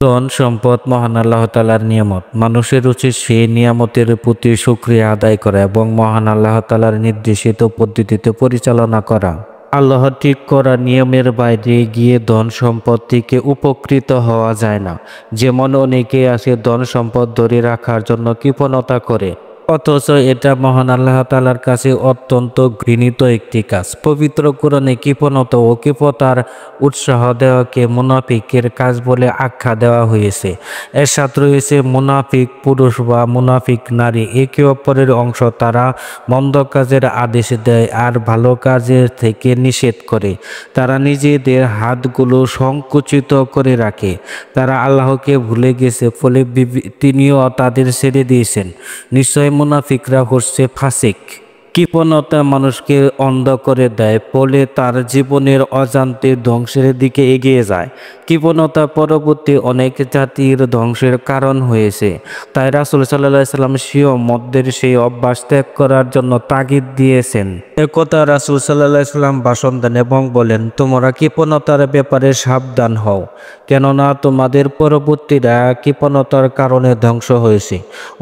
ধন সম্পদ মহান আল্লাহ তাআলার নিয়ামত। মানুষের উচিত সেই নিয়ামতের প্রতি শুকরিয়া আদায় করা এবং মহান আল্লাহ তাআলার নির্দেশিত পদ্ধতিতে পরিচালনা করা। আল্লাহর ঠিক করা নিয়মের বাইরে গিয়ে ধন সম্পদ থেকে উপকৃত হওয়া যায় না। যেমন অনেকে আছে ধন সম্পদ ধরে রাখার জন্য কৃপণতা করে, অথচ এটা মহান আল্লাহ তাআলার কাছে অত্যন্ত ঘৃণিত একটি কাজ। পবিত্র কোরআনে কৃপণতা ও কৃপণতার উৎসাহ দেওয়াকে মুনাফিকের কাজ বলে আখ্যা দেওয়া হয়েছে। এর সাথে রয়েছে মুনাফিক পুরুষ বা মুনাফিক নারী, একে অপরের অংশ। তারা মন্দ কাজের আদেশ দেয় আর ভালো কাজের থেকে নিষেধ করে। তারা নিজেদের হাতগুলো সংকুচিত করে রাখে। তারা আল্লাহকে ভুলে গেছে, ফলে তিনিও তাদের ছেড়ে দিয়েছেন। নিশ্চয় মুনাফিকরা হচ্ছে ফাসিক। কৃপণতা মানুষকে অন্ধ করে দেয়, ফলে তার জীবনের অজান্তে ধ্বংসের দিকে এগিয়ে যায়। কৃপণতা পরবর্তী অনেক জাতির ধ্বংসের কারণ হয়েছে। তাই রাসূল সাল্লাল্লাহু আলাইহি ওয়াসাল্লাম স্বীয় মদ্যের সেই অভ্যাস ত্যাগ করার জন্য তাগিদ দিয়েছেন। একথা রাসূল সাল্লাল্লাহু আলাইহি ওয়াসাল্লাম ভাষণ দেন এবং বলেন, তোমরা কৃপণতার ব্যাপারে সাবধান হও, কেননা তোমাদের পরবর্তীরা কৃপণতার কারণে ধ্বংস হয়েছে।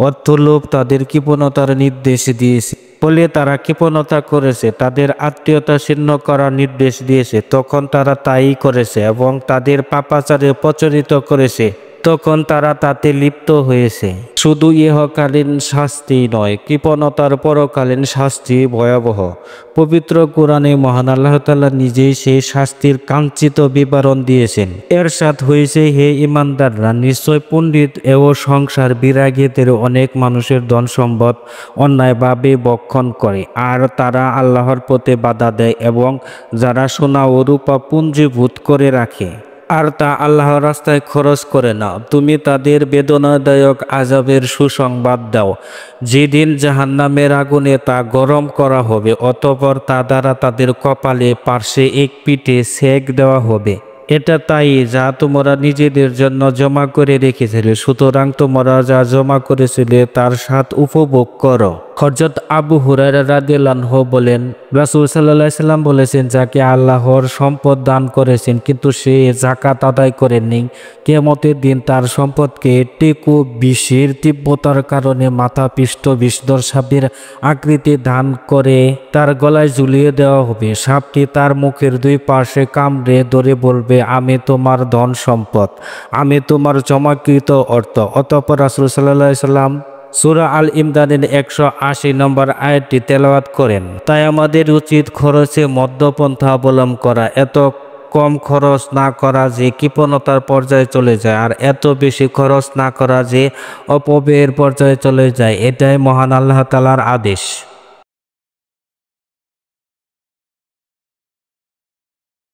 অর্থলোভ তাদের কৃপণতার নির্দেশ দিয়েছে, ফলে তারা কৃপণতা করেছে। তাদের আত্মীয়তা ছিন্ন করার নির্দেশ দিয়েছে, তখন তারা তাই করেছে, এবং তাদের পাপাচারে প্রচলিত করেছে, তখন তারা তাতে লিপ্ত হয়েছে। শুধু ইহকালীন শাস্তি নয়, কৃপণতার পরকালীন শাস্তি ভয়াবহ। পবিত্র কোরআনে মহান আল্লাহ তাআলা নিজেই সেই শাস্তির কাঙ্ক্ষিত বিবরণ দিয়েছেন। এরশাদ হয়েছে, হে ঈমানদাররা, নিশ্চয় পণ্ডিত ও সংসার বিরাগীদের অনেক মানুষের ধন সম্পদ অন্যায়ভাবে ভক্ষণ করে, আর তারা আল্লাহর পথে বাধা দেয় এবং যারা সোনা ও রূপা পুঞ্জীভূত করে রাখে আর তা আল্লাহর রাস্তায় খরচ করে না, তুমি তাদের বেদনাদায়ক আযাবের সুসংবাদ দাও। যেদিন জাহান্নামের আগুনে তা গরম করা হবে, অতঃপর তা দ্বারা তাদের কপালে পার্শ্বে এক পিঠে সেক দেওয়া হবে। এটা তাই যা তোমরা নিজেদের জন্য জমা করে রেখেছিলে, সুতরাং তোমরা যা জমা করেছিলে তার স্বাদ উপভোগ করো। হযরত আবু হুরায়রা রাদিয়াল্লাহু আনহু বলেন, রাসূল সাল্লাল্লাহু আলাইহি ওয়াসাল্লাম বলেছেন, যাকে আল্লাহর সম্পদ দান করেছেন কিন্তু সে যাকাত আদায় করেননি, কিয়ামতের দিন তার সম্পদকে টেকো বিষের তীব্রতার কারণে মাথা পিষ্ট বিষধর সাপের আকৃতি দান করে তার গলায় ঝুলিয়ে দেওয়া হবে। সাপটি তার মুখের দুই পাশে কামড়ে ধরে বলবে, আমি তোমার ধন সম্পদ, আমি তোমার জমাকৃত অর্থ। অতঃপর রাসূল সাল্লাল্লাহু আলাইহি ওয়াসাল্লাম সূরা আল ইমরানের 180 নম্বর আয়াতটি তেলাওয়াত করেন। তাই আমাদের উচিত খরচে মধ্যপন্থা অবলম্বন করা, এত কম খরচ না করা যে কৃপণতার পর্যায়ে চলে যায়, আর এত বেশি খরচ না করা যে অপব্যয়ের পর্যায়ে চলে যায়। এটাই মহান আল্লাহ তাআলার আদেশ।